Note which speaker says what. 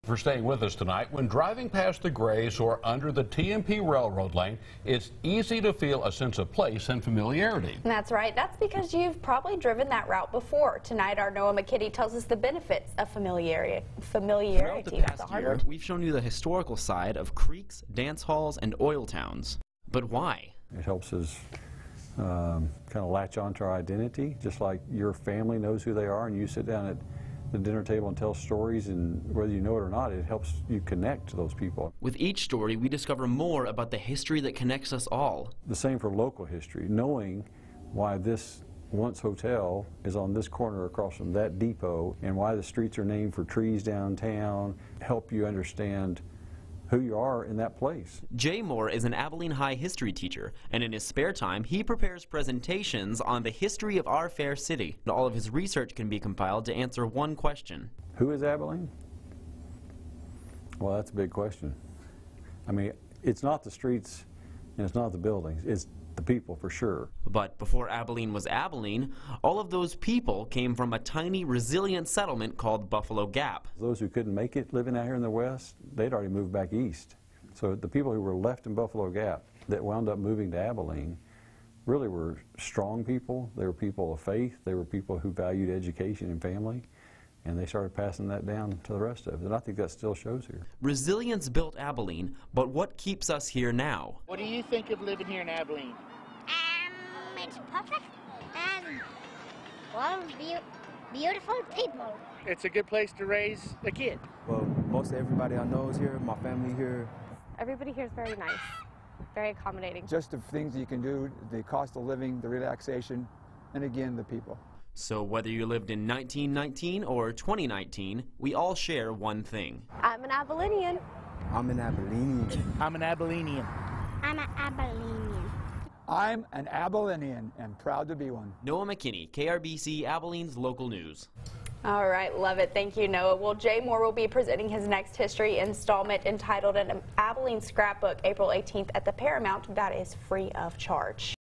Speaker 1: For staying with us tonight. When driving past the Grays or under the TMP Railroad lane, it's easy to feel a sense of place and familiarity.
Speaker 2: That's right. That's because you've probably driven that route before. Tonight, our Noah McKinney tells us the benefits of familiarity.
Speaker 3: Throughout the past year, we've shown you the historical side of creeks, dance halls, and oil towns. But why?
Speaker 4: It helps us kind of latch onto our identity, just like your family knows who they are and you sit down at the dinner table and tell stories, and whether you know it or not, it helps you connect to those people.
Speaker 3: With each story, we discover more about the history that connects us all.
Speaker 4: The same for local history, knowing why this once hotel is on this corner across from that depot and why the streets are named for trees downtown, help you understand who you are in that place.
Speaker 3: Jay Moore is an Abilene High history teacher, and in his spare time, he prepares presentations on the history of our fair city. All of his research can be compiled to answer one question.
Speaker 4: Who is Abilene? Well, that's a big question. I mean, it's not the streets and it's not the buildings, it's the people for sure.
Speaker 3: But before Abilene was Abilene, all of those people came from a tiny, resilient settlement called Buffalo Gap.
Speaker 4: Those who couldn't make it living out here in the West, they'd already moved back east. So the people who were left in Buffalo Gap that wound up moving to Abilene really were strong people. They were people of faith. They were people who valued education and family. And they started passing that down to the rest of it. And I think that still shows here.
Speaker 3: Resilience built Abilene, but what keeps us here now?
Speaker 5: What do you think of living here in Abilene?
Speaker 6: It's perfect and a lot of beautiful people.
Speaker 5: It's a good place to raise a kid.
Speaker 7: Well, most everybody I know is here, my family here.
Speaker 8: Everybody here is very nice, very accommodating.
Speaker 7: Just the things you can do, the cost of living, the relaxation, and again, the people.
Speaker 3: So whether you lived in 1919 or 2019, we all share one thing.
Speaker 8: I'm an Abilenian.
Speaker 7: I'm an Abilenian.
Speaker 5: I'm an Abilenian.
Speaker 6: I'm an Abilenian.
Speaker 7: I'm an Abilenian and proud to be one.
Speaker 3: Noah McKinney, KRBC Abilene's local news.
Speaker 2: All right, love it. Thank you, Noah. Well, Jay Moore will be presenting his next history installment entitled An Abilene Scrapbook April 18th at the Paramount. That is free of charge.